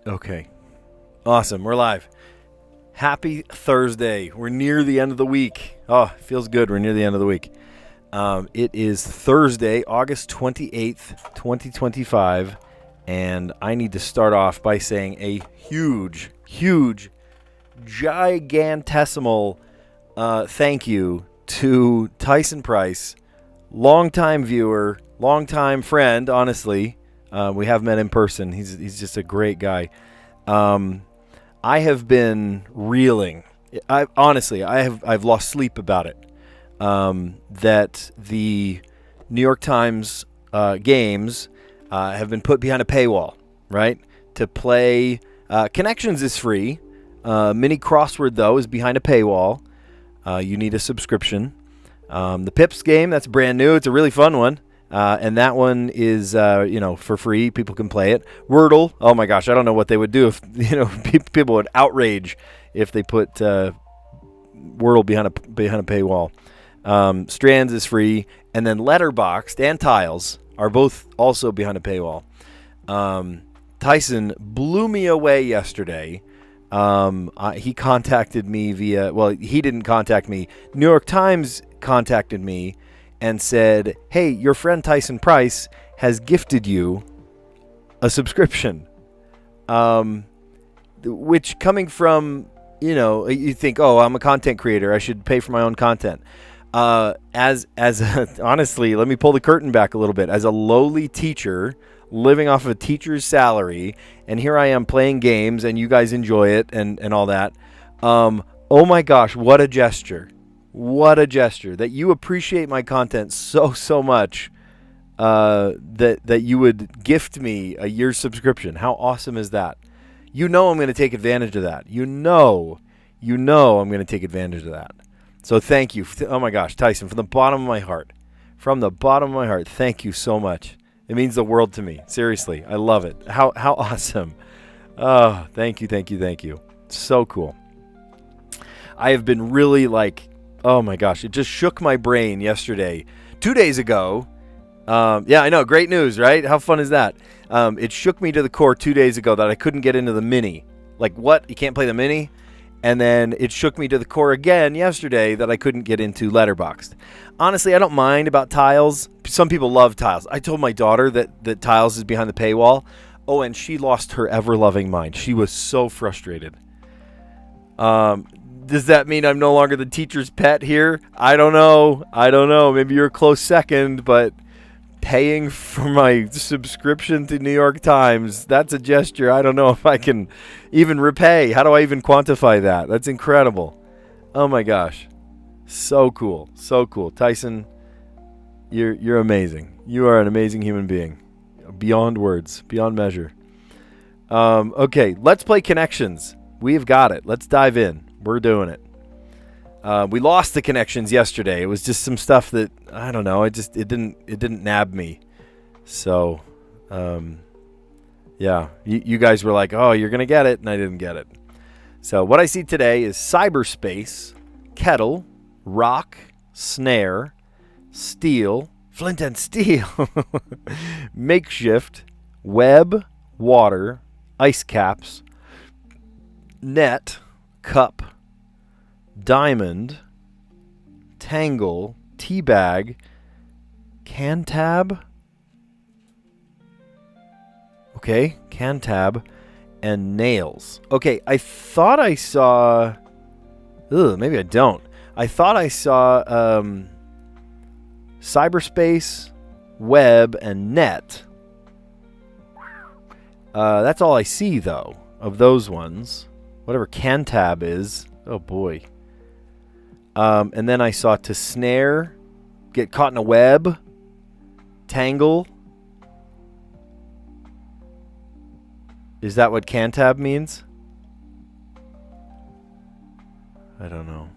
Okay. Awesome. We're live. Happy Thursday. We're near the end of the week. Oh, it feels good. We're near the end of the week. It is Thursday, August 28th, 2025. And I need to start off by saying a huge, gigantesimal thank you to Tyson Price, longtime viewer, longtime friend, honestly. We have met in person. He's just a great guy. I have been reeling. I've lost sleep about it. That the New York Times games have been put behind a paywall, right? To play Connections is free. Mini Crossword, though, is behind a paywall. You need a subscription. The Pips game, that's brand new. It's a really fun one. And that one is, for free. People can play it. Wordle, oh my gosh, I don't know what they would do if, people would outrage if they put Wordle behind a paywall. Strands is free. And then Letterboxd and Tiles are both also behind a paywall. Tyson blew me away yesterday. He contacted me he didn't contact me. New York Times contacted me and said, hey, your friend Tyson Price has gifted you a subscription. Which coming from, you think, oh, I'm a content creator, I should pay for my own content. Honestly, let me pull the curtain back a little bit. As a lowly teacher, living off of a teacher's salary, and here I am playing games, and you guys enjoy it, and all that. Oh my gosh, what a gesture. What a gesture that you appreciate my content so much that you would gift me a year's subscription. How awesome is that? I'm going to take advantage of that. I'm going to take advantage of that. So thank you. Oh my gosh, Tyson, from the bottom of my heart, thank you so much. It means the world to me. Seriously, I love it. How awesome. Oh, thank you. So cool. I have been really oh my gosh, it just shook my brain yesterday. 2 days ago, yeah, I know, great news, right? How fun is that? It shook me to the core 2 days ago that I couldn't get into the mini. Like, what? You can't play the mini? And then it shook me to the core again yesterday that I couldn't get into Letterboxd. Honestly, I don't mind about Tiles. Some people love Tiles. I told my daughter that Tiles is behind the paywall. Oh, and she lost her ever-loving mind. She was so frustrated. Does that mean I'm no longer the teacher's pet here? I don't know. Maybe you're a close second, but paying for my subscription to New York Times, that's a gesture I don't know if I can even repay. How do I even quantify that? That's incredible. Oh my gosh. So cool. Tyson, you're amazing. You are an amazing human being. Beyond words, beyond measure. Okay, let's play Connections. We've got it. Let's dive in. We're doing it. We lost the Connections yesterday. It was just some stuff that I don't know. It didn't nab me. So, yeah. You guys were like, "Oh, you're gonna get it," and I didn't get it. So what I see today is cyberspace, kettle, rock, snare, steel, flint and steel, makeshift, web, water, ice caps, net, cup, diamond, tangle, teabag, cantab. Okay, cantab, and nails. Okay, I thought I saw... maybe I don't. I thought I saw cyberspace, web, and net. That's all I see, though, of those ones. Whatever cantab is. Oh, boy. And then I saw to snare, get caught in a web, tangle. Is that what cantab means? I don't know.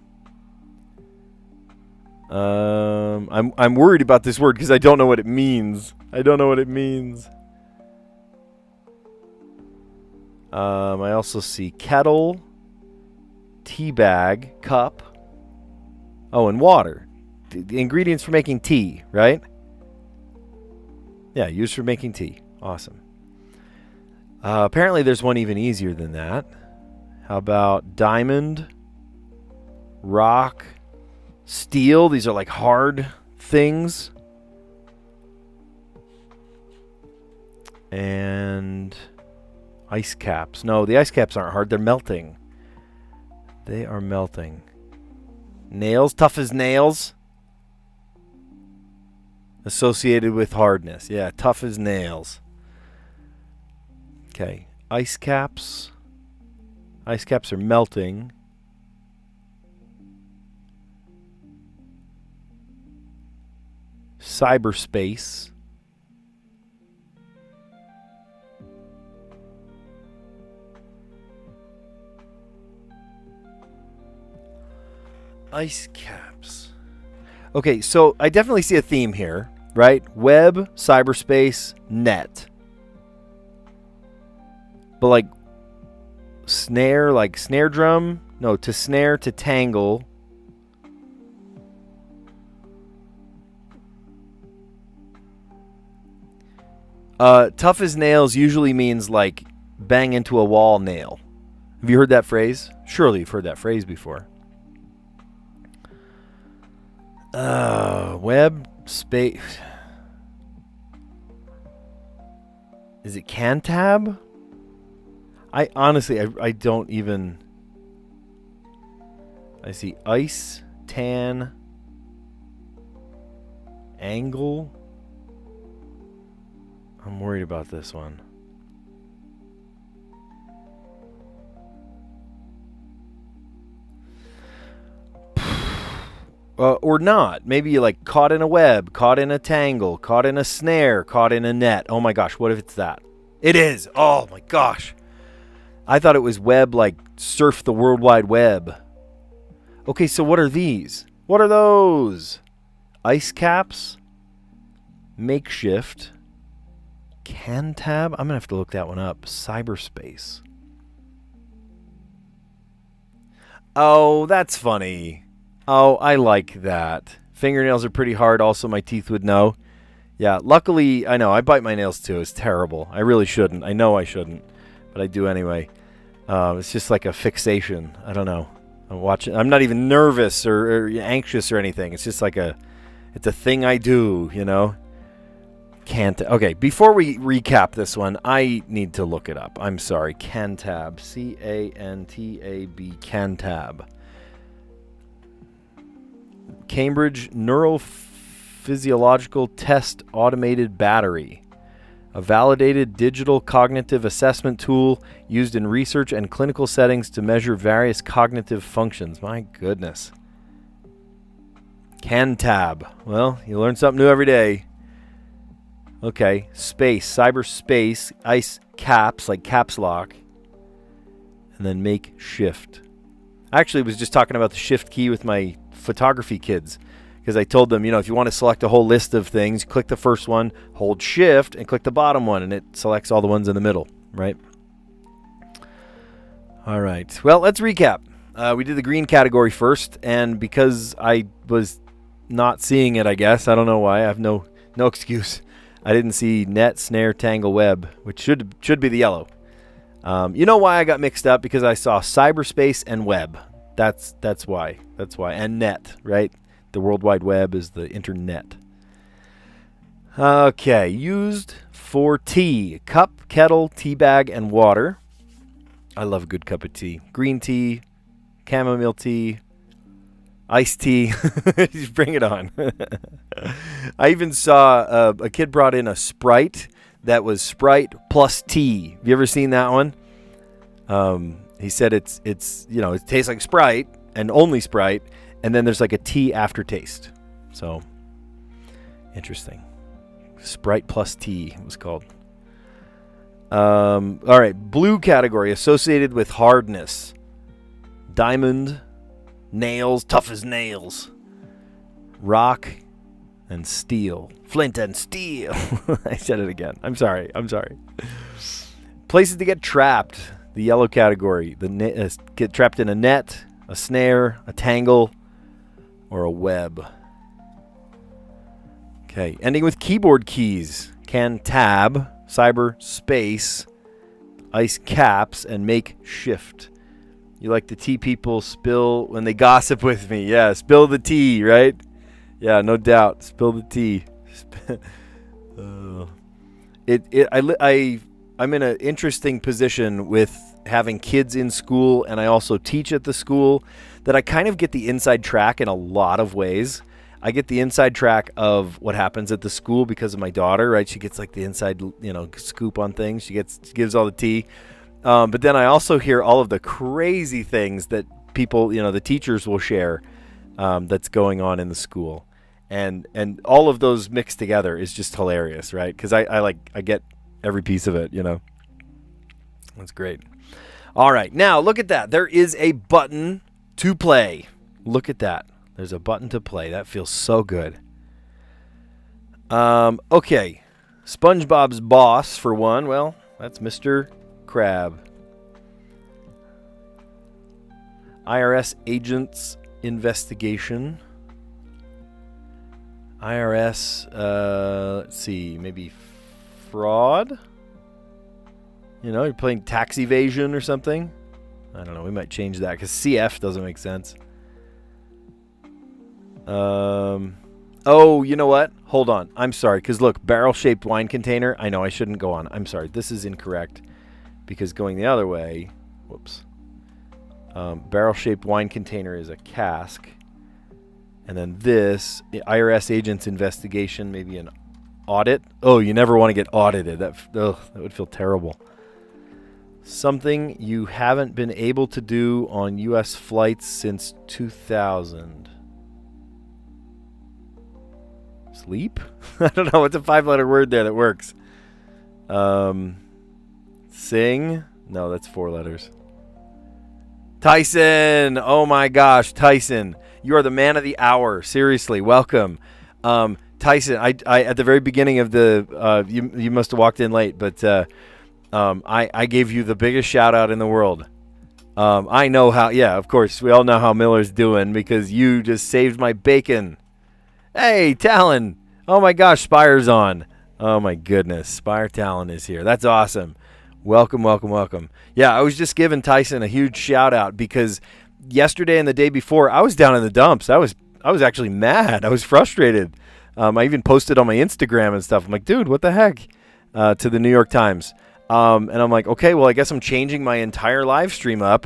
I'm worried about this word because I don't know what it means. I also see kettle, teabag, cup. Oh, and water. The ingredients for making tea, right? Yeah, used for making tea. Awesome. Apparently there's one even easier than that. How about diamond, rock, steel? These are like hard things. And ice caps. No, the ice caps aren't hard. They're melting. They are melting. Nails, tough as nails. Associated with hardness. Yeah, tough as nails. Okay, ice caps. Ice caps are melting. Cyberspace. Ice caps. Okay, so I definitely see a theme here, right? Web, cyberspace, net. But like snare drum? No, to snare, to tangle. Tough as nails usually means like bang into a wall nail. Have you heard that phrase? Surely you've heard that phrase before. Web, space. Is it cantab? I honestly, I don't even. I see ice, tan, angle. I'm worried about this one. Or not. Maybe you like caught in a web, caught in a tangle, caught in a snare, caught in a net. Oh my gosh, what if it's that? It is. Oh my gosh. I thought it was web like surf the World Wide Web. Okay, so what are these? What are those? Ice caps? Makeshift? Cantab? I'm going to have to look that one up. Cyberspace. Oh, that's funny. Oh, I like that. Fingernails are pretty hard. Also, my teeth would know. Yeah, luckily, I know. I bite my nails too. It's terrible. I really shouldn't. I know I shouldn't. But I do anyway. It's just like a fixation. I don't know. I'm watching. I'm not even nervous or anxious or anything. It's just like it's a thing I do, you know. Can't. Okay, before we recap this one, I need to look it up. I'm sorry. Cantab. C-A-N-T-A-B. Cantab. Cambridge Neurophysiological Test Automated Battery. A validated digital cognitive assessment tool used in research and clinical settings to measure various cognitive functions. My goodness. Cantab. Well, you learn something new every day. Okay, space, cyberspace, ice caps, like caps lock, and then make shift. I actually was just talking about the shift key with my photography kids because I told them, if you want to select a whole list of things, click the first one, hold shift, and click the bottom one, and it selects all the ones in the middle, right? All right, well, let's recap. We did the green category first, and because I was not seeing it, I guess, I don't know why, I have no excuse. I didn't see net, snare, tangle, web, which should be the yellow. You know why I got mixed up? Because I saw cyberspace and web. That's why. That's why. And net, right? The World Wide Web is the internet. Okay, used for tea. Cup, kettle, tea bag, and water. I love a good cup of tea. Green tea, chamomile tea, iced tea. Just bring it on. I even saw a kid brought in a Sprite that was Sprite plus tea. Have you ever seen that one? He said it tastes like Sprite and only Sprite, and then there's like a tea aftertaste. So, interesting. Sprite plus tea it was called. All right, blue category associated with hardness. Diamond, nails, tough as nails. Rock and steel. Flint and steel. I said it again. I'm sorry. Places to get trapped. The yellow category. Get trapped in a net, a snare, a tangle, or a web. Okay. Ending with keyboard keys. Cantab, cyberspace, ice caps, and make shift. You like the tea people spill when they gossip with me. Yeah, spill the tea, right? Yeah, no doubt. Spill the tea. I'm in an interesting position with having kids in school, and I also teach at the school, that I kind of get the inside track in a lot of ways. I get the inside track of what happens at the school because of my daughter, right? She gets like the inside, scoop on things. She gives all the tea. But then I also hear all of the crazy things that people, the teachers will share that's going on in the school. And all of those mixed together is just hilarious, right? Because I get every piece of it, That's great. All right, now look at that. There is a button to play. Look at that. There's a button to play. That feels so good. Okay. SpongeBob's boss, for one. Well, that's Mr. Crab. IRS agents investigation. IRS, let's see, maybe fraud? You're playing tax evasion or something? I don't know, we might change that because CF doesn't make sense. Oh, you know what? Hold on. I'm sorry, because look, barrel-shaped wine container. I know I shouldn't go on. I'm sorry. This is incorrect because going the other way, whoops. Barrel-shaped wine container is a cask. And then this, the IRS agent's investigation, maybe an audit. Oh, you never want to get audited. That would feel terrible. Something you haven't been able to do on U.S. flights since 2000. Sleep? I don't know. What's a 5-letter word there that works? Sing? No, that's 4 letters. Tyson! Oh my gosh, Tyson. You are the man of the hour. Seriously, welcome. Tyson, I at the very beginning of the, you must have walked in late, but I gave you the biggest shout out in the world. I know how, yeah, of course, we all know how Miller's doing because you just saved my bacon. Hey, Talon. Oh my gosh, Spire's on. Oh my goodness, Spire Talon is here. That's awesome. Welcome, welcome, welcome. Yeah, I was just giving Tyson a huge shout out because yesterday and the day before, I was down in the dumps. I was actually mad. I was frustrated. I even posted on my Instagram and stuff. I'm like, dude, what the heck? To the New York Times. And I'm like, okay, well, I guess I'm changing my entire live stream up.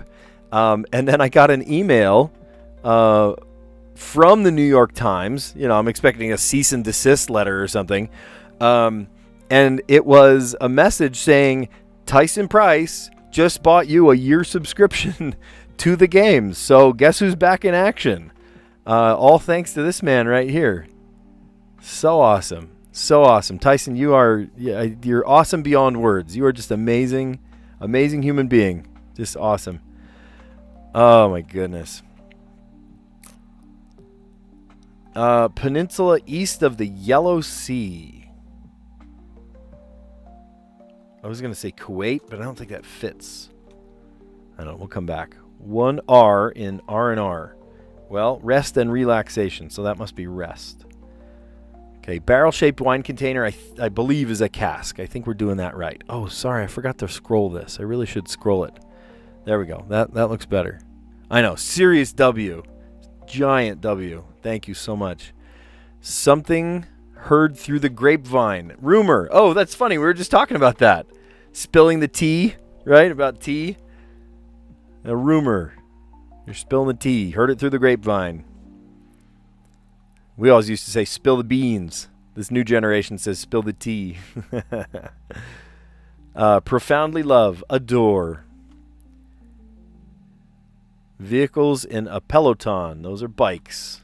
And then I got an email from the New York Times. I'm expecting a cease and desist letter or something. And it was a message saying, Tyson Price just bought you a year subscription to the games. So guess who's back in action? All thanks to this man right here. So awesome. So awesome. Tyson, you're awesome beyond words. You are just amazing, amazing human being. Just awesome. Oh my goodness. Peninsula east of the Yellow Sea. I was going to say Kuwait, but I don't think that fits. I don't know. We'll come back. 1 R in R&R. Well, rest and relaxation. So that must be rest. Okay, barrel-shaped wine container, I believe, is a cask. I think we're doing that right. Oh, sorry, I forgot to scroll this. I really should scroll it. There we go. That looks better. I know. Serious W. Giant W. Thank you so much. Something heard through the grapevine. Rumor. Oh, that's funny. We were just talking about that. Spilling the tea, right? About tea. A rumor. You're spilling the tea. Heard it through the grapevine. We always used to say, spill the beans. This new generation says, spill the tea. Profoundly love. Adore. Vehicles in a peloton. Those are bikes.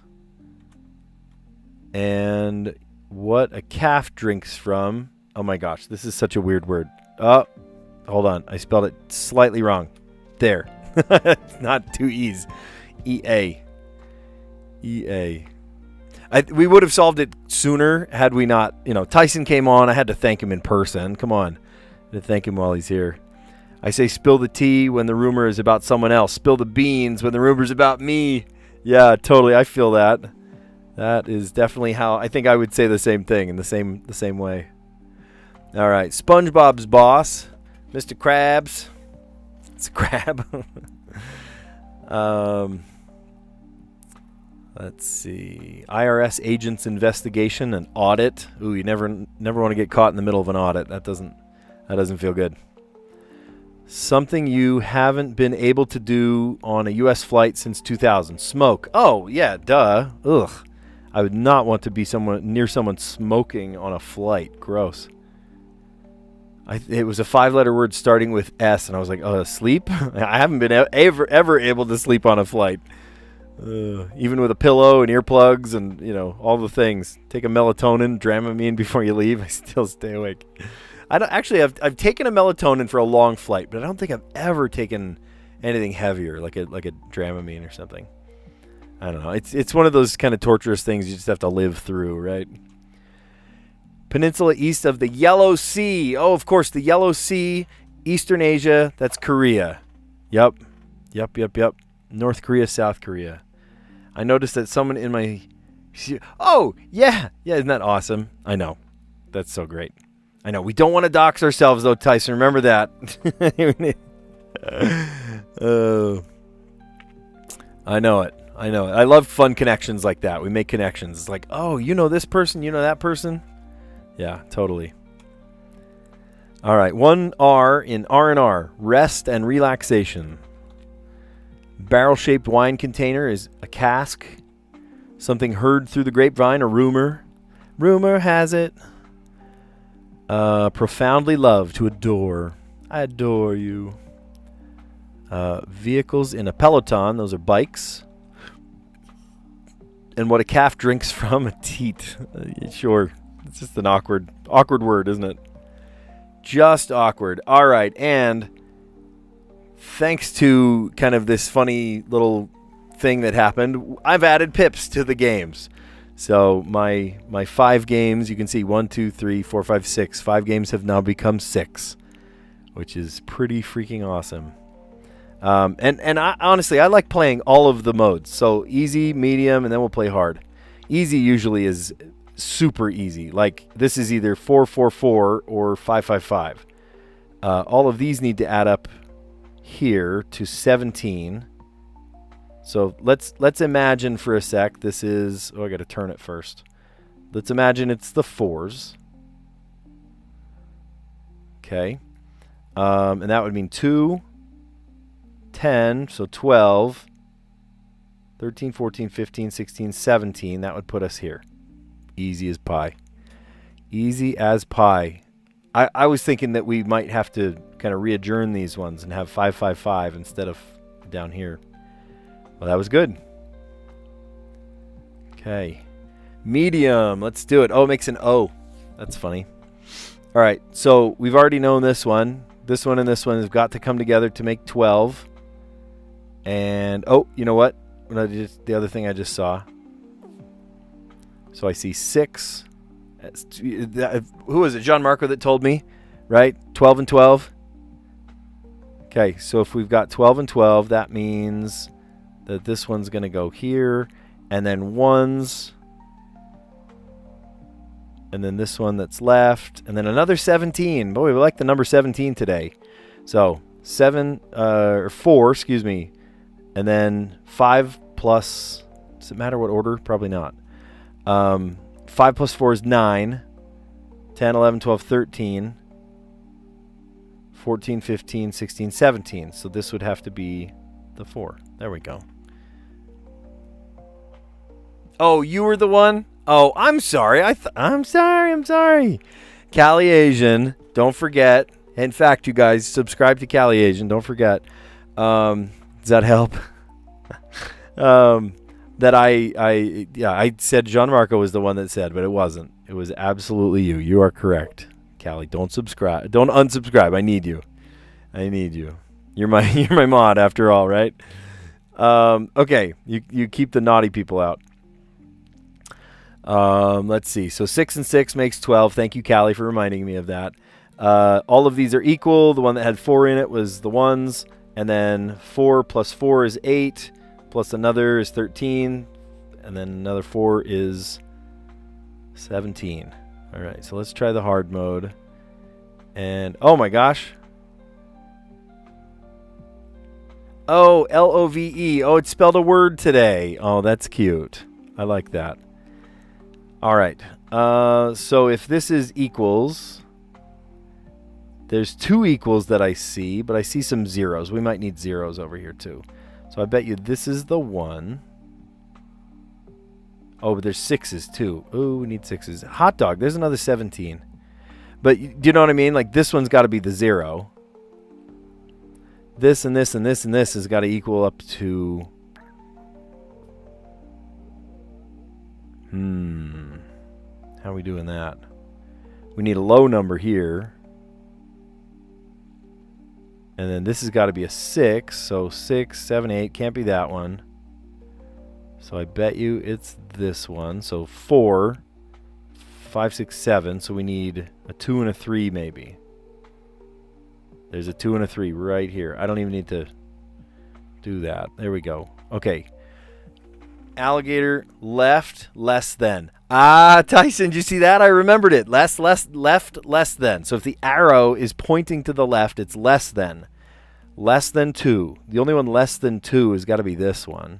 And what a calf drinks from. Oh my gosh, this is such a weird word. Oh, hold on. I spelled it slightly wrong. There. It's not 2 E's. E-A. E-A. We would have solved it sooner had we not, Tyson came on. I had to thank him in person. Come on. I had to thank him while he's here. I say spill the tea when the rumor is about someone else. Spill the beans when the rumor is about me. Yeah, totally. I feel that. That is definitely how I think I would say the same thing in the same way. All right. SpongeBob's boss. Mr. Krabs. It's a crab. Let's see. IRS agent's investigation, an audit. Ooh, you never want to get caught in the middle of an audit. That doesn't feel good. Something you haven't been able to do on a U.S. flight since 2000. Smoke. Oh, yeah, duh. Ugh. I would not want to be near someone smoking on a flight. Gross. It was a 5-letter word starting with S, and I was like, sleep? I haven't been ever able to sleep on a flight. Even with a pillow and earplugs and, all the things. Take a melatonin, Dramamine before you leave. I still stay awake. I've taken a melatonin for a long flight, but I don't think I've ever taken anything heavier, like a Dramamine or something. I don't know. It's one of those kind of torturous things you just have to live through, right? Peninsula east of the Yellow Sea. Oh, of course, the Yellow Sea, Eastern Asia, that's Korea. Yep. North Korea, South Korea. I noticed that someone in my... Oh, yeah. Yeah, isn't that awesome? I know. That's so great. I know. We don't want to dox ourselves, though, Tyson. Remember that. I know it. I love fun connections like that. We make connections. It's like, oh, you know this person, you know that person. Yeah, totally. All right, 1 R in R&R, rest and relaxation. Barrel-shaped wine container is a cask. Something heard through the grapevine, a rumor. Rumor has it. Profoundly love, to adore. I adore you. Vehicles in a peloton, those are bikes. And what a calf drinks from, a teat. Sure. It's just an awkward word, isn't it? Just awkward. All right, and thanks to kind of this funny little thing that happened, I've added pips to the games. So my 5 games, you can see 1, 2, 3, 4, 5, 6. 5 games have now become 6, which is pretty freaking awesome. And I, honestly, I like playing all of the modes. So easy, medium, and then we'll play hard. Easy usually is super easy. Like this is either 4-4-4 or 5-5-5. All of these need to add up here to 17. So let's imagine for a sec. This is, I got to turn it first. Let's imagine it's the 4s. Okay. And that would mean 2, 10, so 12, 13, 14, 15, 16, 17. That would put us here. Easy as pie. Easy as pie. I was thinking that we might have to kind of re-adjourn these ones and have 5-5-5 instead of down here. Well, that was good. Okay. Medium. Let's do it. Oh, it makes an O. That's funny. All right. So we've already known this one. This one and this one have got to come together to make 12. And, oh, you know what? The other thing I just saw. So I see 6. Who was it? John Marco that told me, right? 12 and 12. Okay, so if we've got 12 and 12, that means that this one's going to go here, and then 1s, and then this one that's left, and then another 17. Boy, we like the number 17 today. So 4, excuse me, and then 5 plus. Does it matter what order? Probably not. 5 plus 4 is 9. 10, 11, 12, 13. 14, 15, 16, 17. So this would have to be the 4. There we go. Oh, you were the one? Oh, I'm sorry. I'm sorry. Cali Asian. Don't forget. In fact, you guys, subscribe to Cali Asian. Don't forget. Does that help? That I said John Marco was the one that said, but it wasn't. It was absolutely you. You are correct. Callie, don't subscribe. Don't unsubscribe. I need you. You're my mod after all, right? Okay. You keep the naughty people out. Let's see. So 6 and 6 makes 12. Thank you, Callie, for reminding me of that. All of these are equal. The one that had 4 in it was the 1s. And then 4 plus 4 is 8. Plus another is 13. And then another 4 is 17. All right, so let's try the hard mode. And, oh my gosh. Oh, Love. Oh, it spelled a word today. Oh, that's cute. I like that. All right. So if this is equals, there's two equals that I see, but I see some zeros. We might need zeros over here too. So I bet you this is the one. Oh, but there's sixes too. Ooh, we need sixes. Hot dog. There's another 17. But do you know what I mean? Like this one's got to be the zero. This and this and this and this has got to equal up to... How are we doing that? We need a low number here. And then this has got to be a 6. So 6, 7, 8. Can't be that one. So I bet you it's this one. So 4, 5, 6, 7. So we need a 2 and a 3 maybe. There's a 2 and a 3 right here. I don't even need to do that. There we go. Okay. Alligator left less than. Ah, Tyson, did you see that? I remembered it. Left less than. So if the arrow is pointing to the left, it's less than. Less than 2. The only one less than 2 has got to be this one.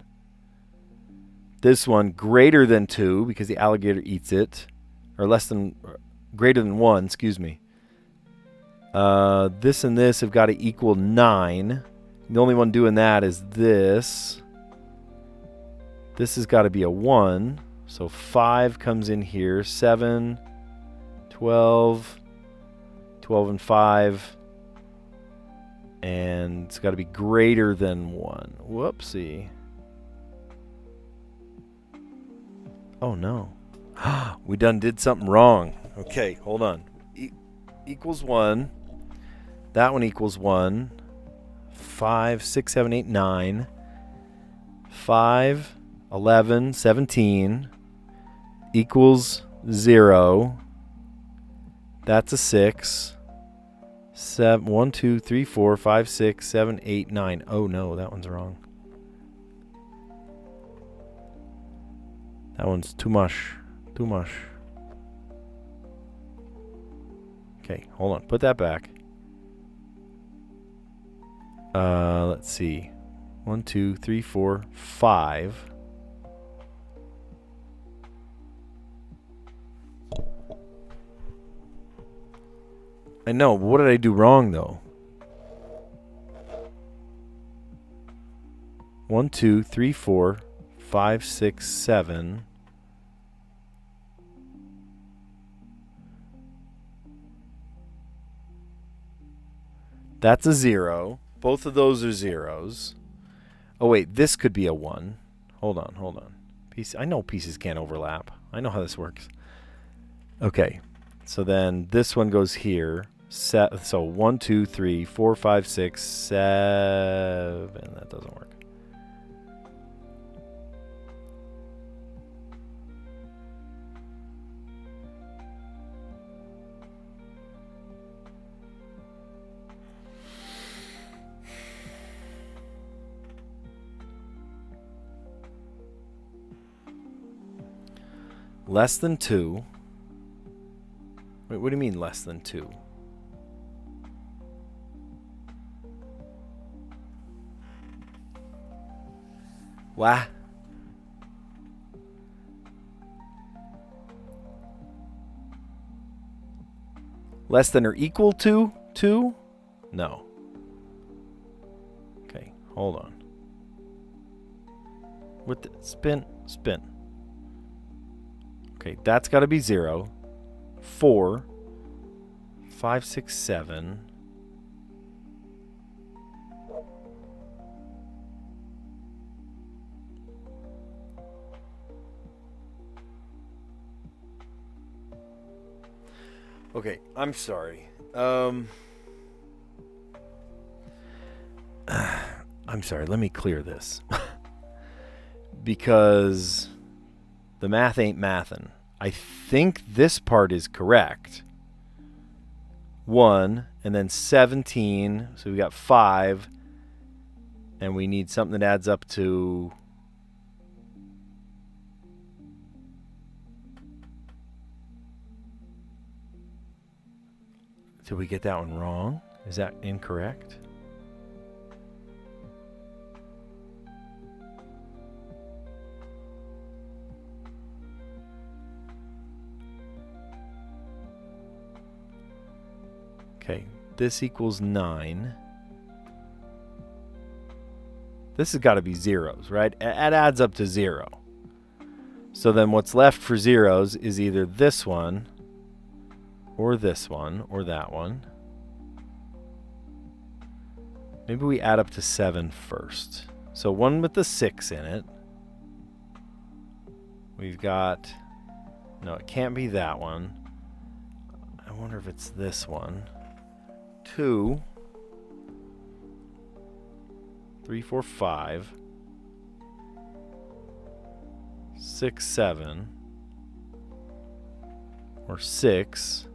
This one greater than 2 because the alligator eats it. Or greater than 1, excuse me. This and this have got to equal 9. The only one doing that is this. This has got to be a 1. So 5 comes in here. 7, 12, 12 and 5. And it's got to be greater than 1. Whoopsie. Oh, no. We done did something wrong. Okay, hold on. Equals 1. That one equals 1. 5, 6, 7, 8, 9. 5, 11, 17 equals 0. That's a 6. 7, 1, 2, 3, 4, 5, 6, 7, 8, 9. Oh no, that one's wrong. That one's too much. Too much. Okay, hold on. Put that back. Let's see. 1, 2, 3, 4, 5. I know, but what did I do wrong though? 1, 2, 3, 4, 5, 6, 7. That's a 0. Both of those are zeros. Oh wait, this could be a 1. Hold on. I know pieces can't overlap. I know how this works. Okay, so then this one goes here. So 1, 2, 3, 4, 5, 6, 7. That doesn't work. Less than 2. Wait, what do you mean less than 2? What? Less than or equal to 2? No. Okay, hold on. With the spin. Okay, that's got to be 0. 4, 5, 6, 7. Okay, I'm sorry. I'm sorry, let me clear this. Because the math ain't mathin'. I think this part is correct. 1, and then 17. So we got 5. And we need something that adds up to... Did we get that one wrong? Is that incorrect? Okay, this equals 9. This has got to be zeros, right? It adds up to 0. So then what's left for zeros is either this one, or this one, or that one. Maybe we add up to 7 first. So one with the 6 in it. We've got... No, it can't be that one. I wonder if it's this one. 2, 3, 4, 5, 6, 7, or 6.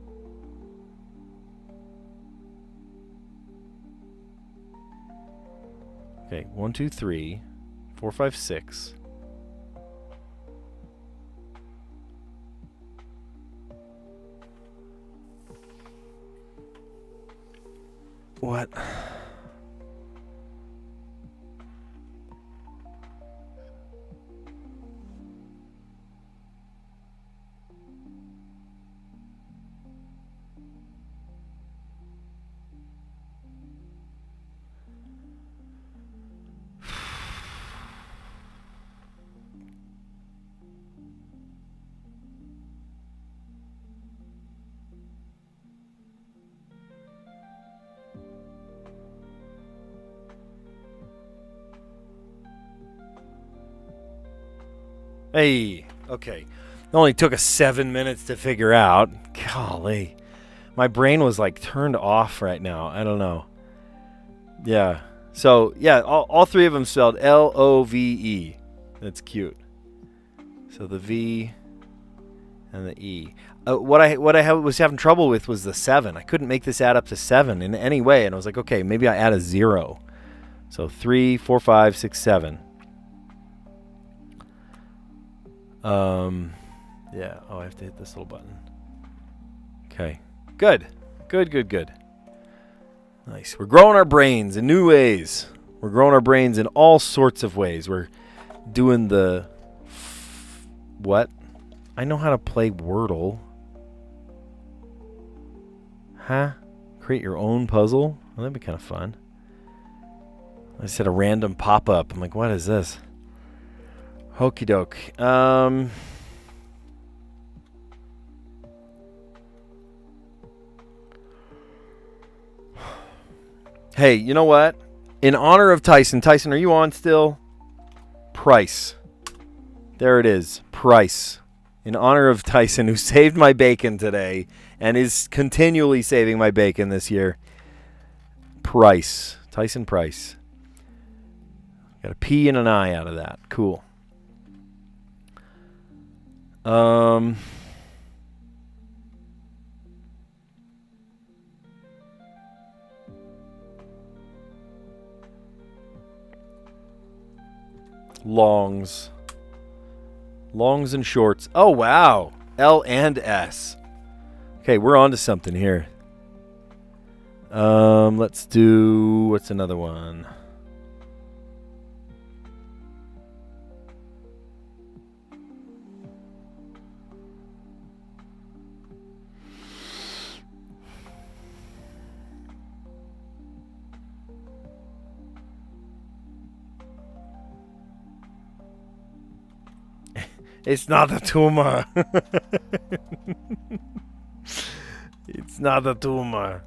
Okay, 1, 2, 3, 4, 5, 6. What? Hey, okay. It only took us 7 minutes to figure out. Golly. My brain was like turned off right now. I don't know. Yeah. So, yeah, all three of them spelled L-O-V-E. That's cute. So the V and the E. What I was having trouble with was the 7. I couldn't make this add up to 7 in any way. And I was like, okay, maybe I add a 0. So 3, 4, 5, 6, 7. Yeah. Oh, I have to hit this little button. Okay. Good. Good. Nice. We're growing our brains in new ways. We're growing our brains in all sorts of ways. We're doing the... What? I know how to play Wordle. Huh? Create your own puzzle? Well, that'd be kind of fun. I said a random pop-up. I'm like, what is this? Hokey doke. Hey, you know what? In honor of Tyson. Tyson, are you on still? Price. There it is. Price. In honor of Tyson, who saved my bacon today and is continually saving my bacon this year. Price. Tyson Price. Got a P and an I out of that. Cool. Longs and shorts. Oh, wow. L and S. Okay, we're on to something here. Let's do... What's another one? It's not a tumor. It's not a tumor.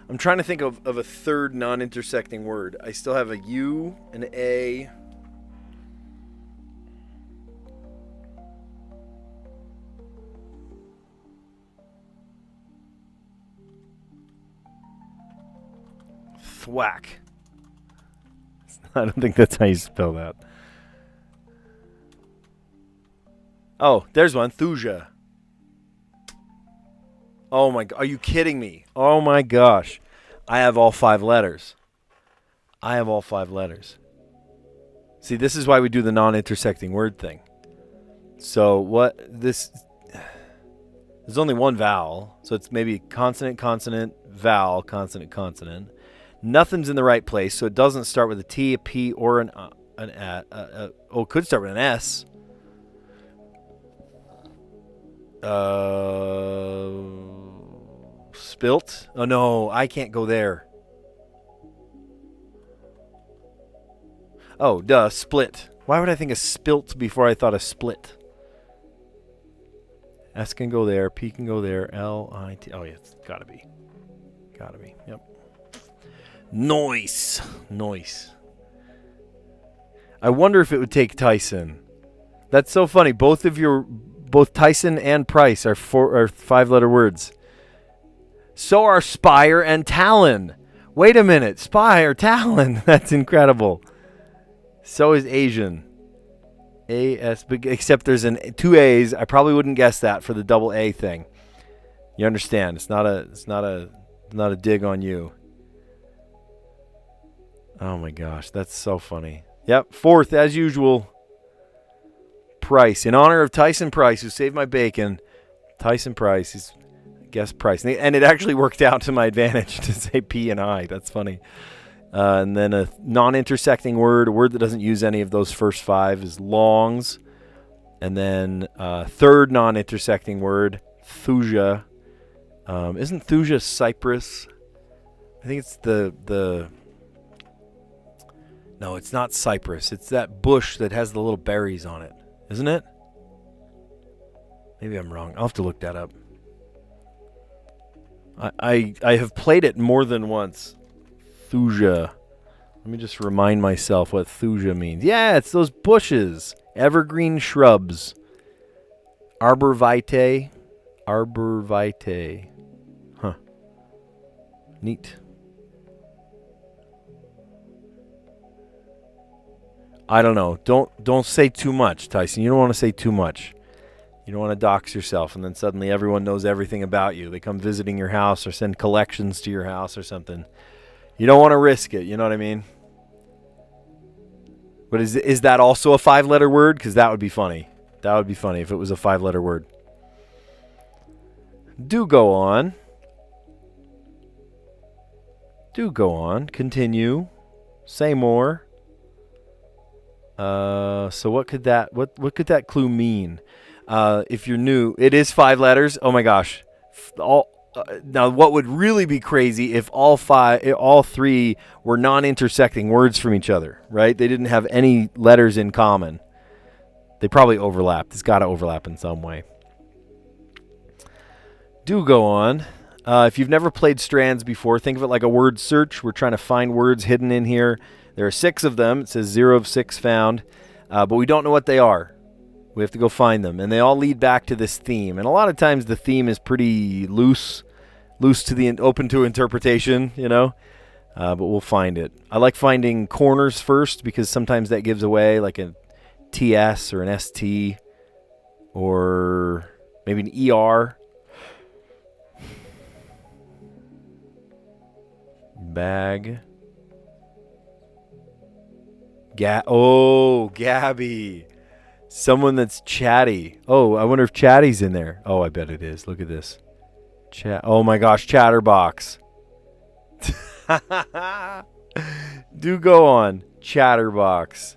I'm trying to think of a third non-intersecting word. I still have a U, an A. Thwack. I don't think that's how you spell that. Oh, there's one. Thuja. Oh my god. Are you kidding me? Oh my gosh. I have all 5 letters. See, this is why we do the non-intersecting word thing. So what this... There's only one vowel. So it's maybe consonant, consonant, vowel, consonant, consonant. Nothing's in the right place, so it doesn't start with a T, a P, or an it could start with an S. Spilt? Oh, no, I can't go there. Oh, duh, split. Why would I think of spilt before I thought of split? S can go there, P can go there, L, I, T. Oh, yeah, it's gotta be. Gotta be, yep. Noise. I wonder if it would take Tyson. That's so funny. Both Tyson and Price are 5-letter words. So are Spire and Talon. Wait a minute. Spire, Talon. That's incredible. So is Asian. A-S, except there's two A's. I probably wouldn't guess that for the double A thing. You understand? It's not a dig on you. Oh my gosh, that's so funny. Yep, fourth as usual. Price, in honor of Tyson Price, who saved my bacon. Tyson Price, he's guest Price, and it actually worked out to my advantage to say P and I. That's funny. And then a non-intersecting word, a word that doesn't use any of those first 5, is longs. And then third non-intersecting word, thuja. Isn't thuja cypress? I think it's the. No, it's not cypress. It's that bush that has the little berries on it, isn't it? Maybe I'm wrong. I'll have to look that up. I have played it more than once. Thuja. Let me just remind myself what thuja means. Yeah, it's those bushes. Evergreen shrubs. Arborvitae. Huh. Neat. I don't know. Don't say too much, Tyson. You don't want to say too much. You don't want to dox yourself, and then suddenly everyone knows everything about you. They come visiting your house or send collections to your house or something. You don't want to risk it. You know what I mean? But is that also a 5-letter word? Because that would be funny. That would be funny if it was a 5-letter word. Do go on. Continue. Say more. So what could that clue mean? If you're new, it is 5 letters. Oh my gosh. Now what would really be crazy if all 3 were non-intersecting words from each other, right? They didn't have any letters in common. They probably overlapped. It's got to overlap in some way. Do go on. If you've never played Strands before, think of it like a word search. We're trying to find words hidden in here. There are 6 of them. It says 0 of 6 found, but we don't know what they are. We have to go find them, and they all lead back to this theme. And a lot of times the theme is pretty loose to the open to interpretation, you know. But we'll find it. I like finding corners first because sometimes that gives away like a TS or an ST or maybe an ER. Bag. Gabby. Someone that's chatty. Oh, I wonder if chatty's in there. Oh, I bet it is. Look at this. Oh my gosh, chatterbox. Do go on. Chatterbox.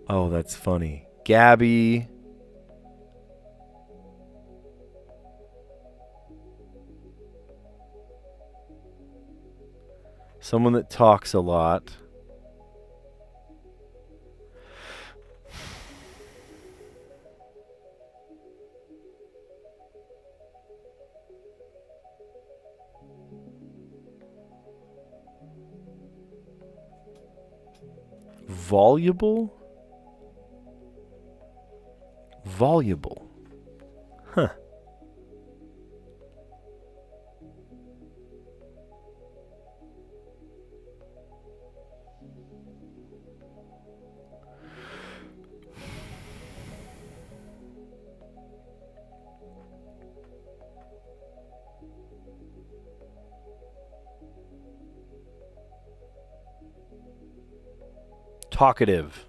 Oh, that's funny. Gabby. Someone that talks a lot. Voluble? Voluble. Huh. Talkative.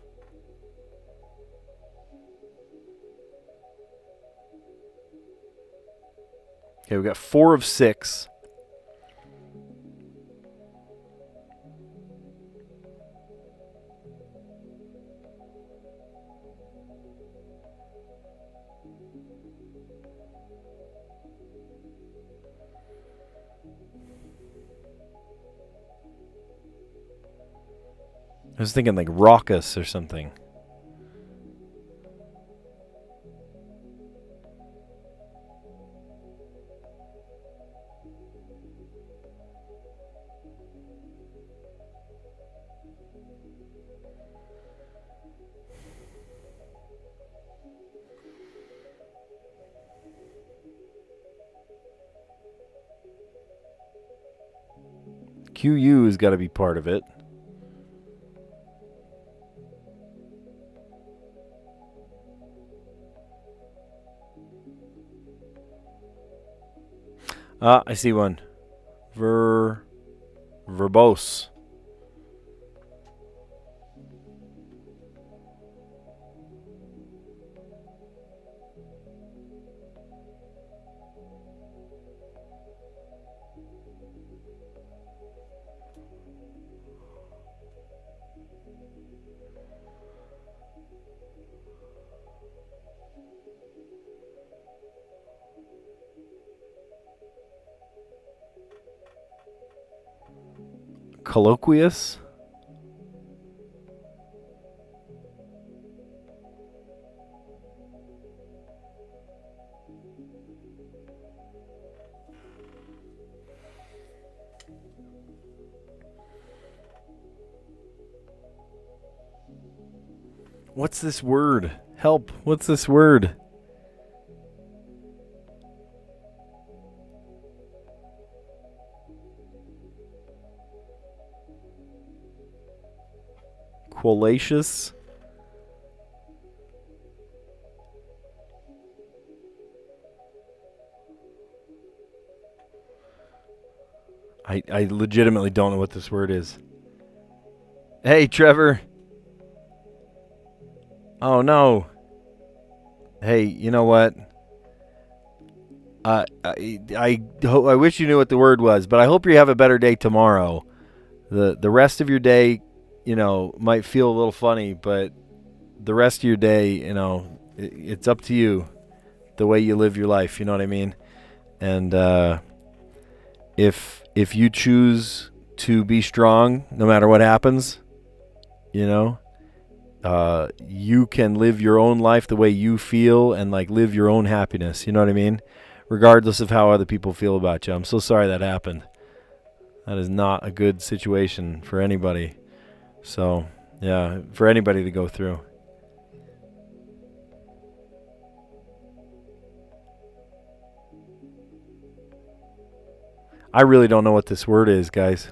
Okay, we got 4 of 6. I was thinking like raucous or something. QU has got to be part of it. I see one. Verbose. Colloquious. What's this word? Help. What's this word? Qualacious. I legitimately don't know what this word is. Hey, Trevor. Oh, no. Hey, you know what? I wish you knew what the word was, but I hope you have a better day tomorrow. The rest of your day, might feel a little funny, but the rest of your day, it's up to you, the way you live your life. You know what I mean? And if you choose to be strong, no matter what happens, you can live your own life the way you feel and like live your own happiness. You know what I mean? Regardless of how other people feel about you. I'm so sorry that happened. That is not a good situation for anybody. So, yeah, for anybody to go through. I really don't know what this word is, guys.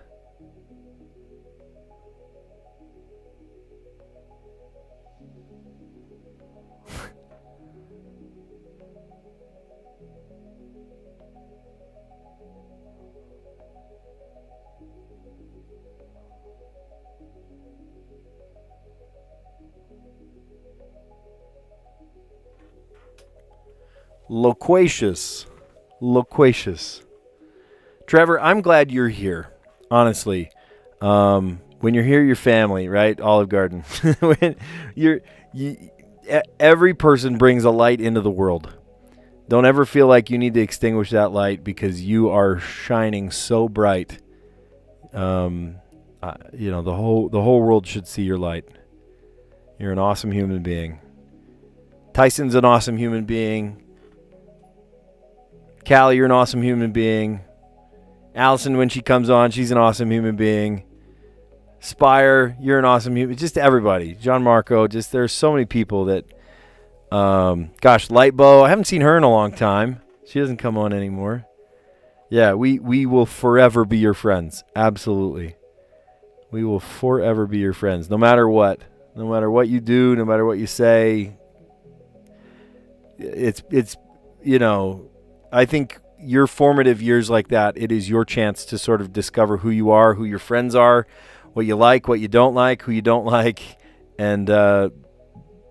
Loquacious. Trevor, I'm glad you're here, honestly. When you're here, your family, right? Olive Garden. When every person brings a light into the world. Don't ever feel like you need to extinguish that light because you are shining so bright. The whole world should see your light. You're an awesome human being. Tyson's an awesome human being. Callie, you're an awesome human being. Allison, when she comes on, she's an awesome human being. Spire, you're an awesome human. Just everybody. John Marco, there's so many people that. Lightbow, I haven't seen her in a long time. She doesn't come on anymore. Yeah, we will forever be your friends. Absolutely. We will forever be your friends, no matter what. No matter what you do, no matter what you say. It's I think your formative years like that, it is your chance to sort of discover who you are, who your friends are, what you like, what you don't like, who you don't like, and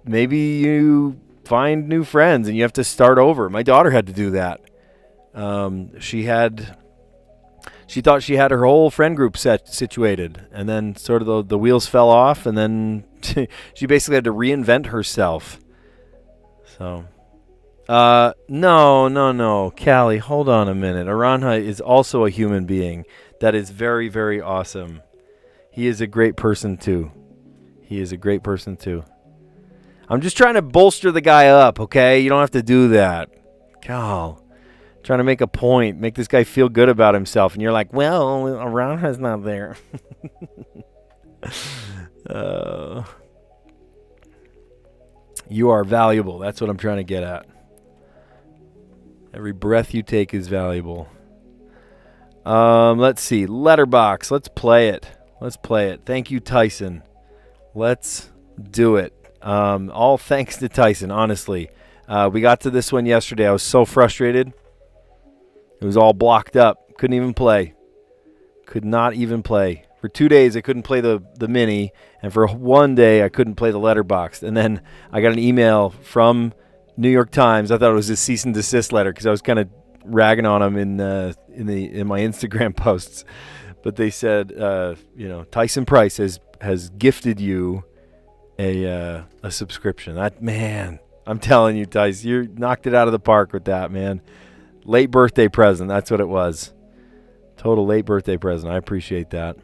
maybe you find new friends and you have to start over. My daughter had to do that. She thought she had her whole friend group situated, and then sort of the wheels fell off, and then she basically had to reinvent herself. So... No. Callie, hold on a minute. Aranha is also a human being. That is very, very awesome. He is a great person, too. He is a great person, too. I'm just trying to bolster the guy up, okay? You don't have to do that. God. Trying to make a point. Make this guy feel good about himself. And you're like, well, Aranja's not there. You are valuable. That's what I'm trying to get at. Every breath you take is valuable. Let's see. Letterbox. Let's play it. Thank you, Tyson. Let's do it. All thanks to Tyson, honestly. We got to this one yesterday. I was so frustrated. It was all blocked up. Couldn't even play. Could not even play. For 2 days, I couldn't play the mini. And for one day, I couldn't play the letterbox. And then I got an email from New York Times. I thought it was a cease and desist letter because I was kind of ragging on them in my Instagram posts. But they said, Tyson Price has gifted you a subscription. That, man, I'm telling you, Tyson, you knocked it out of the park with that, man. Late birthday present. That's what it was. Total late birthday present. I appreciate that.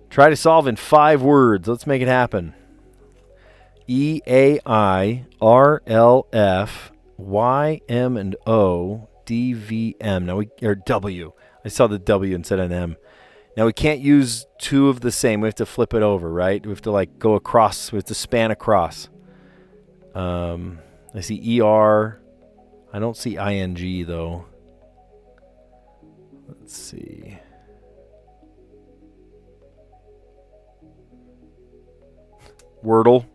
Try to solve in 5 words. Let's make it happen. EAIRLFYM&O W. I saw the W instead of an M. Now we can't use 2 of the same. We have to flip it over, right? We have to go across. We have to span across. I see ER. I don't see ING though. Let's see. Wordle.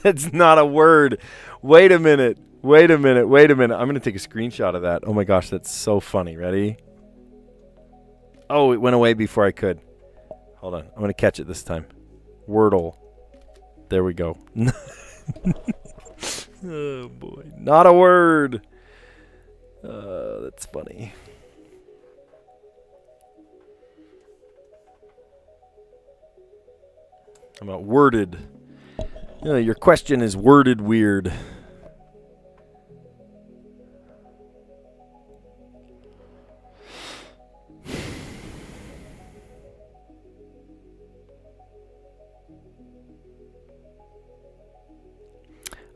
It's not a word. Wait a minute. I'm going to take a screenshot of that. Oh my gosh, that's so funny. Ready? Oh, it went away before I could. Hold on. I'm going to catch it this time. Wordle. There we go. Oh boy. Not a word. That's funny. How about worded? Your question is worded weird.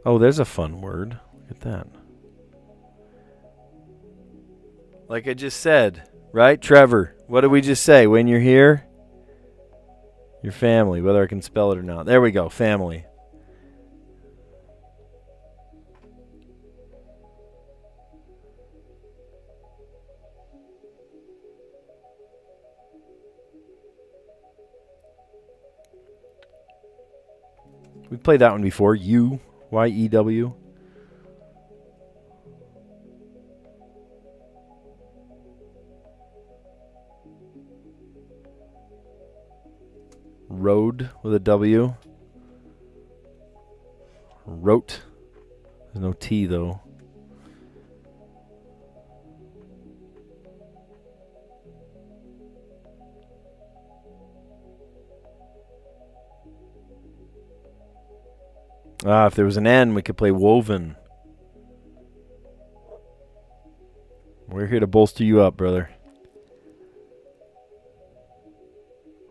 Oh, there's a fun word. Look at that. Like I just said, right, Trevor? What did we just say? When you're here, your family, whether I can spell it or not. There we go, family. We played that one before. U-Y-E-W. Road with a W. Wrote. There's no T though. If there was an N, we could play woven. We're here to bolster you up, brother.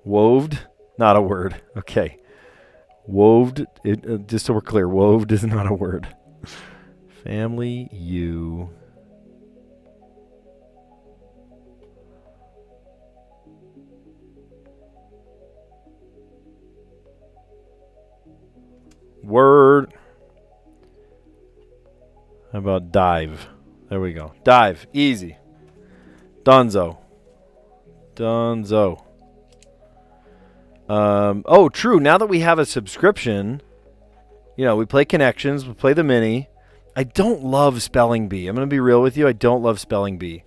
Woved? Not a word. Okay. Woved, just so we're clear, woved is not a word. Family, you. Word. How about dive? There we go. Dive. Easy. Donzo. Oh, true. Now that we have a subscription, we play Connections, we play the mini. I don't love Spelling Bee. I'm going to be real with you. I don't love Spelling Bee.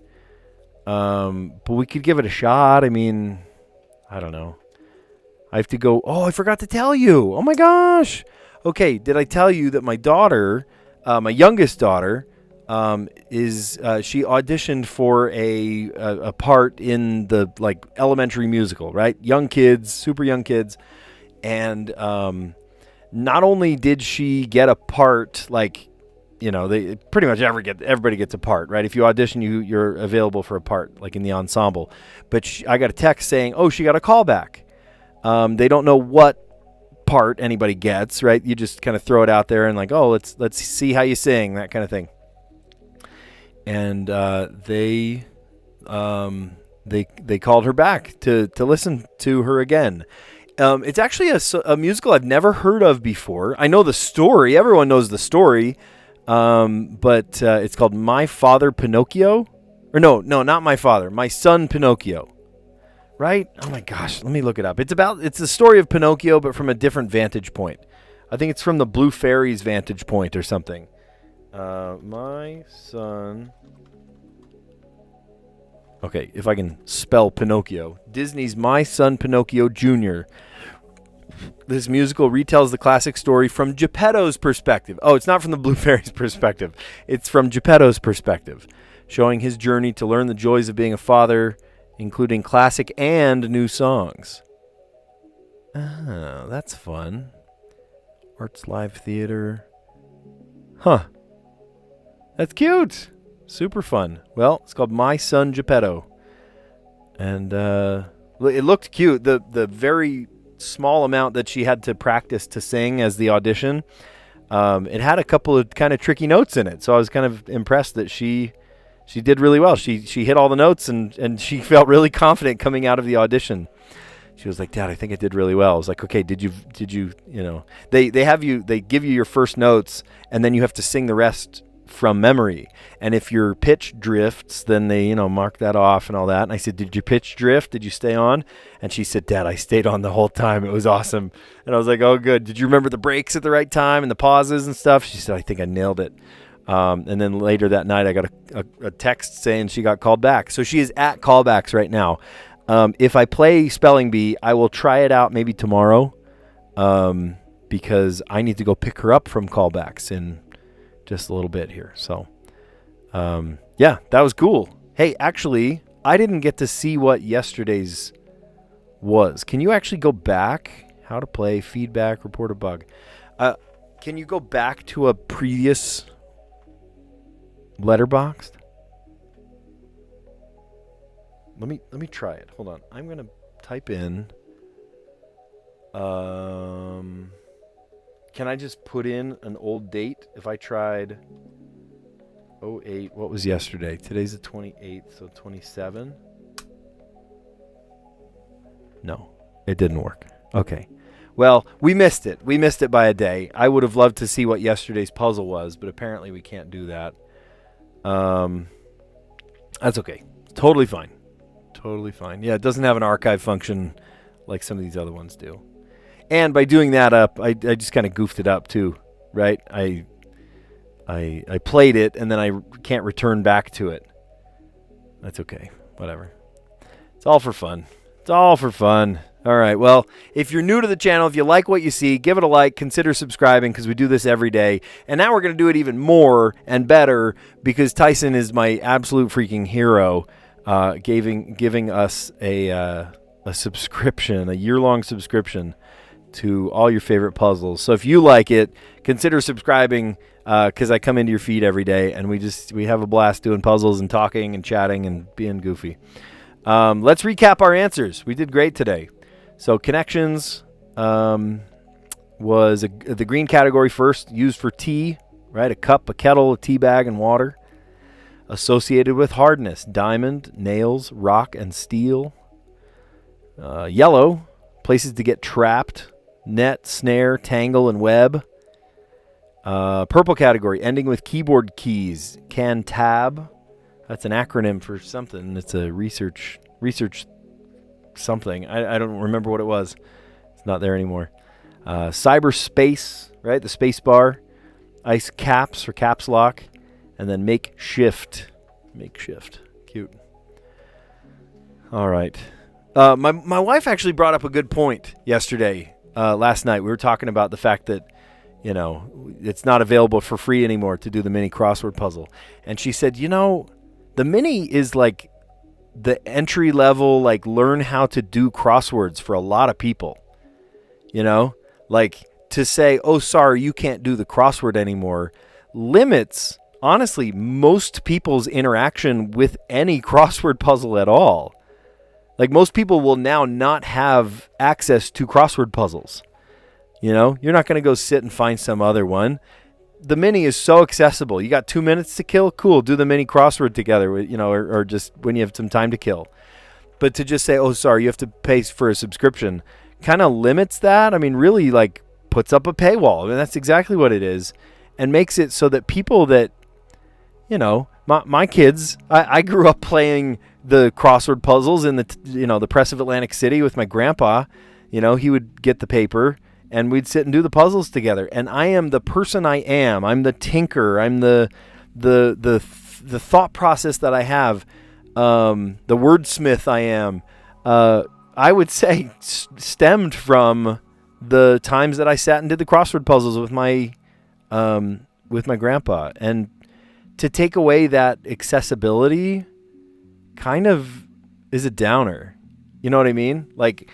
But we could give it a shot. I mean, I don't know. I have to go. Oh, I forgot to tell you. Oh, my gosh. Okay, did I tell you that my daughter, my youngest daughter, she auditioned for a part in the elementary musical, right? Young kids, super young kids, and not only did she get a part, they pretty much everybody gets a part, right? If you audition, you're available for a part, like in the ensemble. But I got a text saying, "Oh, she got a call back." They don't know what part anybody gets, right? You just kind of throw it out there and like, oh, let's see how you sing, that kind of thing. And they called her back to listen to her again. It's actually a musical I've never heard of before. I know the story. Everyone knows the story. But it's called My Father Pinocchio. Or no, not My Father. My Son Pinocchio. Right? Oh my gosh, let me look it up. It's the story of Pinocchio, but from a different vantage point. I think it's from the Blue Fairy's vantage point or something. My Son... Okay, if I can spell Pinocchio. Disney's My Son Pinocchio Jr. This musical retells the classic story from Geppetto's perspective. Oh, it's not from the Blue Fairy's perspective. It's from Geppetto's perspective, showing his journey to learn the joys of being a father, including classic and new songs. Oh, that's fun. Arts Live Theater. Huh. That's cute. Super fun. Well, it's called My Son Geppetto. And it looked cute. The very small amount that she had to practice to sing as the audition, it had a couple of kind of tricky notes in it. So I was kind of impressed that she did really well. She hit all the notes and she felt really confident coming out of the audition. She was like, Dad, I think I did really well. I was like, okay, did you, they give you your first notes and then you have to sing the rest from memory. And if your pitch drifts, then they, mark that off and all that. And I said, did your pitch drift? Did you stay on? And she said, Dad, I stayed on the whole time. It was awesome. And I was like, oh, good. Did you remember the breaks at the right time and the pauses and stuff? She said, I think I nailed it. And then later that night, I got a text saying she got called back. So she is at callbacks right now. If I play Spelling Bee, I will try it out maybe tomorrow, because I need to go pick her up from callbacks in just a little bit here. So, yeah, that was cool. Hey, actually, I didn't get to see what yesterday's was. Can you actually go back? How to play, feedback, report a bug. Can you go back to a previous Letterboxd? Let me try it. Hold on. I'm going to type in. Can I just put in an old date? If I tried 08, what was yesterday? Today's the 28th, so 27. No, it didn't work. Okay. Well, we missed it. We missed it by a day. I would have loved to see what yesterday's puzzle was, but apparently we can't do that. That's okay. Totally fine. Totally fine. Yeah, it doesn't have an archive function like some of these other ones do. And by doing that up, I just kind of goofed it up too, right? I played it and then I can't return back to it. That's okay. Whatever. It's all for fun. It's all for fun. All right. Well, if you're new to the channel, if you like what you see, give it a like, consider subscribing because we do this every day. And now we're going to do it even more and better because Tyson is my absolute freaking hero, giving us a subscription, a year-long subscription to all your favorite puzzles. So if you like it, consider subscribing because I come into your feed every day and we have a blast doing puzzles and talking and chatting and being goofy. Let's recap our answers. We did great today. So connections was the green category first, used for tea, right? A cup, a kettle, a tea bag, and water. Associated with hardness, diamond, nails, rock, and steel. Yellow, places to get trapped, net, snare, tangle, and web. Purple category, ending with keyboard keys, can tab. That's an acronym for something. It's a research something. I don't remember what it was. It's not there anymore. Cyberspace, right? The space bar. Ice caps for caps lock. And then makeshift. Makeshift. Cute. All right. My wife actually brought up a good point yesterday, last night. We were talking about the fact that, it's not available for free anymore to do the mini crossword puzzle. And she said, the mini is like the entry level, like learn how to do crosswords for a lot of people. Like to say, oh, sorry, you can't do the crossword anymore, limits, honestly, most people's interaction with any crossword puzzle at all. Like most people will now not have access to crossword puzzles. You know, you're not going to go sit and find some other one. The mini is so accessible. You got 2 minutes to kill? Cool. Do the mini crossword together, or just when you have some time to kill. But to just say, oh, sorry, you have to pay for a subscription kind of limits that. I mean, really, like, puts up a paywall. I mean, that's exactly what it is. And makes it so that people that, my kids, I grew up playing the crossword puzzles in the press of Atlantic City with my grandpa. He would get the paper and we'd sit and do the puzzles together. And I am the person I am. I'm the tinker. I'm the thought process that I have. The wordsmith I am. I would say stemmed from the times that I sat and did the crossword puzzles with my grandpa. And to take away that accessibility kind of is a downer. You know what I mean? Like,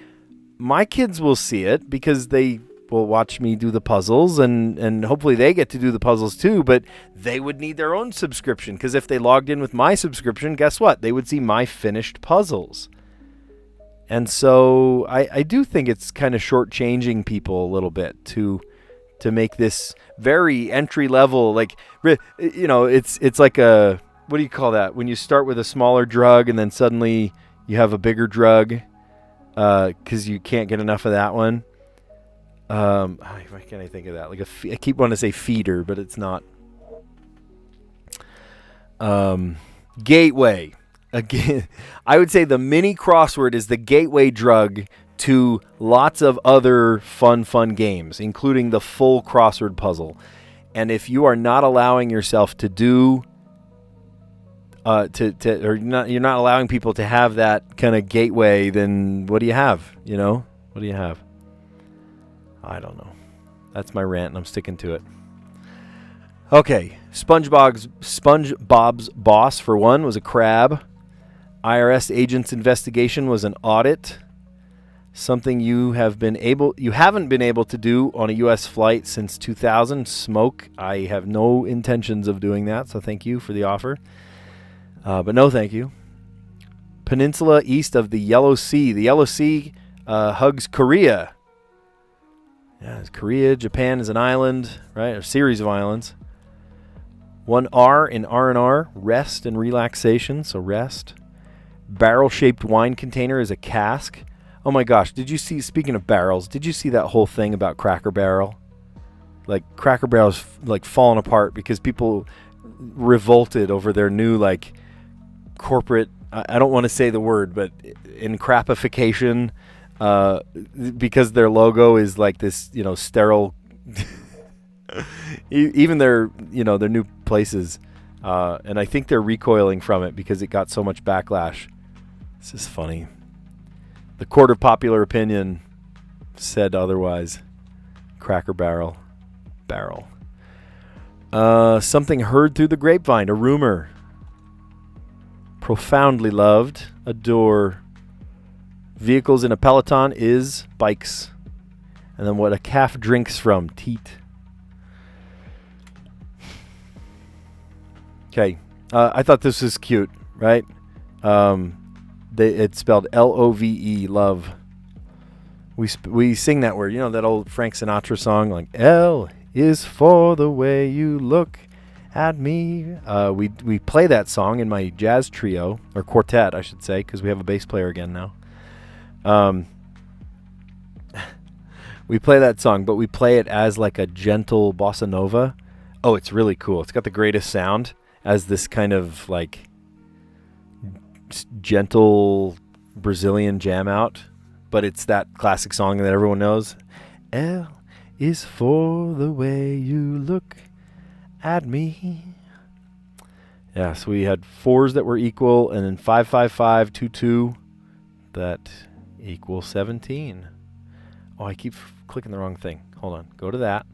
my kids will see it because they will watch me do the puzzles, and hopefully they get to do the puzzles too, but they would need their own subscription, because if they logged in with my subscription, guess what? They would see my finished puzzles. And so I do think it's kind of shortchanging people a little bit to make this very entry level, like, it's like a, what do you call that? When you start with a smaller drug and then suddenly you have a bigger drug because you can't get enough of that one. Why can't I think of that? Like I keep wanting to say feeder, but it's not. Gateway. Again, I would say the mini crossword is the gateway drug to lots of other fun games, including the full crossword puzzle. And if you are not allowing yourself to do, or you're not allowing people to have that kind of gateway, then what do you have? What do you have? I don't know. That's my rant, and I'm sticking to it. Okay, SpongeBob's boss, for one, was a crab. IRS agent's investigation was an audit. Something you haven't been able to do on a U.S. flight since 2000. Smoke. I have no intentions of doing that, so thank you for the offer. But no thank you. Peninsula east of the Yellow Sea. The Yellow Sea hugs Korea. Yeah, it's Korea. Japan is an island, right? A series of islands. One R in R&R, rest and relaxation, so rest. Barrel-shaped wine container is a cask. Oh my gosh, speaking of barrels, did you see that whole thing about Cracker Barrel? Like, Cracker Barrel's like falling apart because people revolted over their new, like, corporate, I don't want to say the word, but encrapification, because their logo is like this, sterile, even their new places. And I think they're recoiling from it because it got so much backlash. This is funny. The court of popular opinion said otherwise. Cracker Barrel. Something heard through the grapevine. A rumor. Profoundly loved. Adore. Vehicles in a peloton is bikes. And then what a calf drinks from. Teat. Okay. I thought this was cute, right? It's spelled Love. Love. We sing that word. That old Frank Sinatra song, like, L is for the way you look at me. We play that song in my jazz trio, or quartet, I should say, because we have a bass player again now. We play that song, but we play it as like a gentle bossa nova. Oh, it's really cool. It's got the greatest sound as this kind of like gentle Brazilian jam out, but it's that classic song that everyone knows. L is for the way you look at me. Yeah, so we had 4s that were equal, and then 5, 5, 5, 2, 2 that equals 17. Oh, I keep clicking the wrong thing. Hold on. Go to that.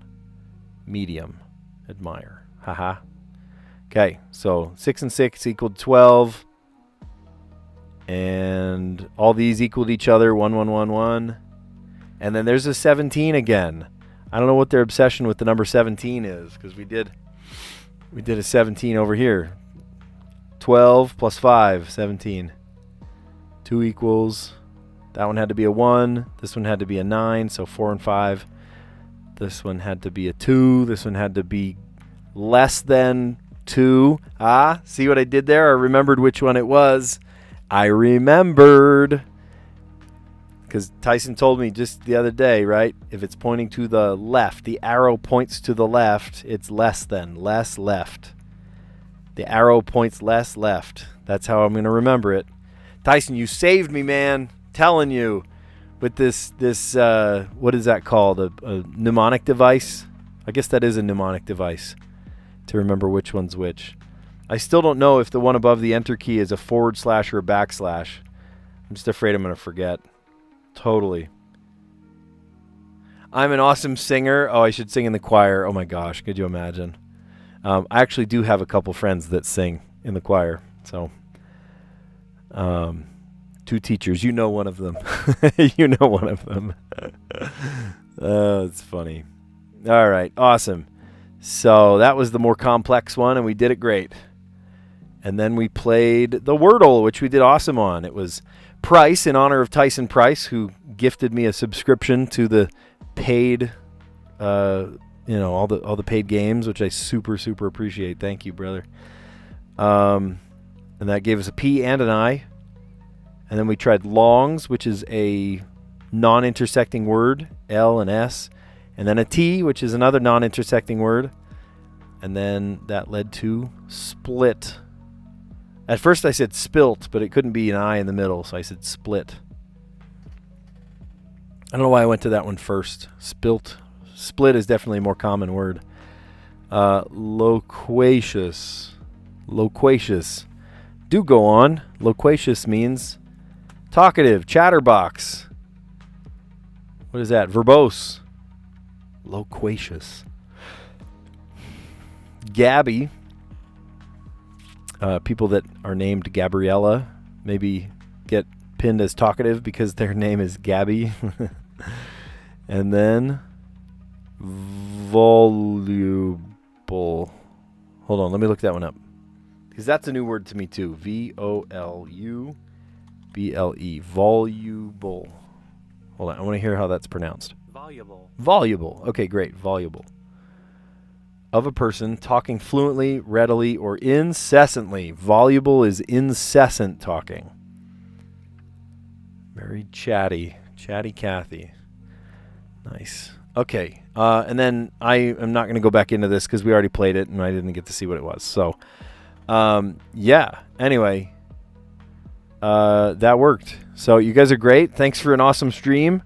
Medium. Admire. Haha. Okay, so 6 and 6 equaled 12. And all these equaled each other. 1, 1, 1, 1. And then there's a 17 again. I don't know what their obsession with the number 17 is, because we did a 17 over here. 12 plus 5, 17. 2 equals. That one had to be a 1. This one had to be a 9, so 4 and 5. This one had to be a 2. This one had to be less than 2. Ah, see what I did there? I remembered which one it was. I remembered. Because Tyson told me just the other day, right? If it's pointing to the left, the arrow points to the left, it's less than, less left. The arrow points less left. That's how I'm going to remember it. Tyson, you saved me, man. Telling you. With this what is that called? A mnemonic device? I guess that is a mnemonic device to remember which one's which. I still don't know if the one above the enter key is a / or a /. I'm just afraid I'm going to forget. Totally. I'm an awesome singer. Oh, I should sing in the choir. Oh my gosh, could you imagine? I actually do have a couple friends that sing in the choir. So, 2 teachers. You know one of them. You know one of them. Oh, it's funny. All right, awesome. So that was the more complex one, and we did it great. And then we played the Wordle, which we did awesome on. It was Price, in honor of Tyson Price, who gifted me a subscription to the paid, all the paid games, which I super, super appreciate. Thank you, brother. And that gave us a P and an I. And then we tried longs, which is a non-intersecting word, L and S. And then a T, which is another non-intersecting word. And then that led to split. At first I said spilt, but it couldn't be an I in the middle, so I said split. I don't know why I went to that one first. Spilt. Split is definitely a more common word. Loquacious. Loquacious. Do go on. Loquacious means talkative, chatterbox. What is that? Verbose. Loquacious. Gabby. People that are named Gabriella maybe get pinned as talkative because their name is Gabby. And then voluble. Hold on, let me look that one up. Because that's a new word to me too. Voluble. Voluble. Hold on, I want to hear how that's pronounced. Voluble. Voluble. Okay, great. Voluble. Of a person talking fluently, readily, or incessantly. Voluble is incessant talking. Very chatty. Chatty Cathy. Nice. Okay. And then I am not going to go back into this because we already played it and I didn't get to see what it was. So, yeah. Anyway, that worked. So you guys are great. Thanks for an awesome stream.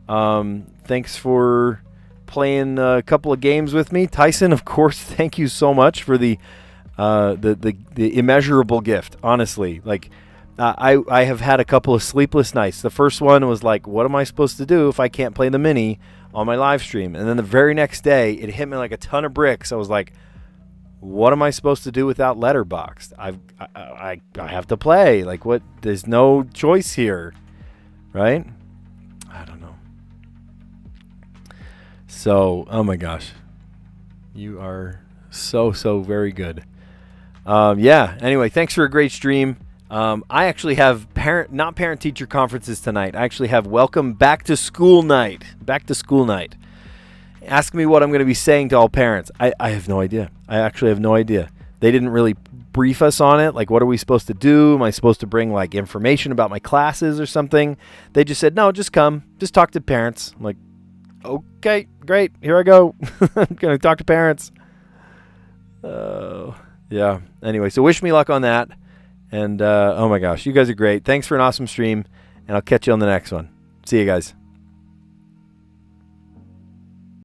Thanks for playing a couple of games with me. Tyson, of course, thank you so much for the immeasurable gift. Honestly, like I have had a couple of sleepless nights. The first one was like, what am I supposed to do if I can't play the mini on my live stream? And then the very next day, it hit me like a ton of bricks. I was like, what am I supposed to do without Letterboxd? I have to play. Like, what? There's no choice here, right? I don't know. So, oh my gosh, you are so very good. Yeah. Anyway, thanks for a great stream. I actually have not parent-teacher conferences tonight. I actually have welcome back to school night. Back to school night. Ask me what I'm going to be saying to all parents. I have no idea. I actually have no idea. They didn't really brief us on it. Like, what are we supposed to do? Am I supposed to bring like information about my classes or something? They just said, no, just come. Just talk to parents. I'm like, okay, great. Here I go. I'm going to talk to parents. Yeah. Anyway, so wish me luck on that. And, oh my gosh, you guys are great. Thanks for an awesome stream. And I'll catch you on the next one. See you guys.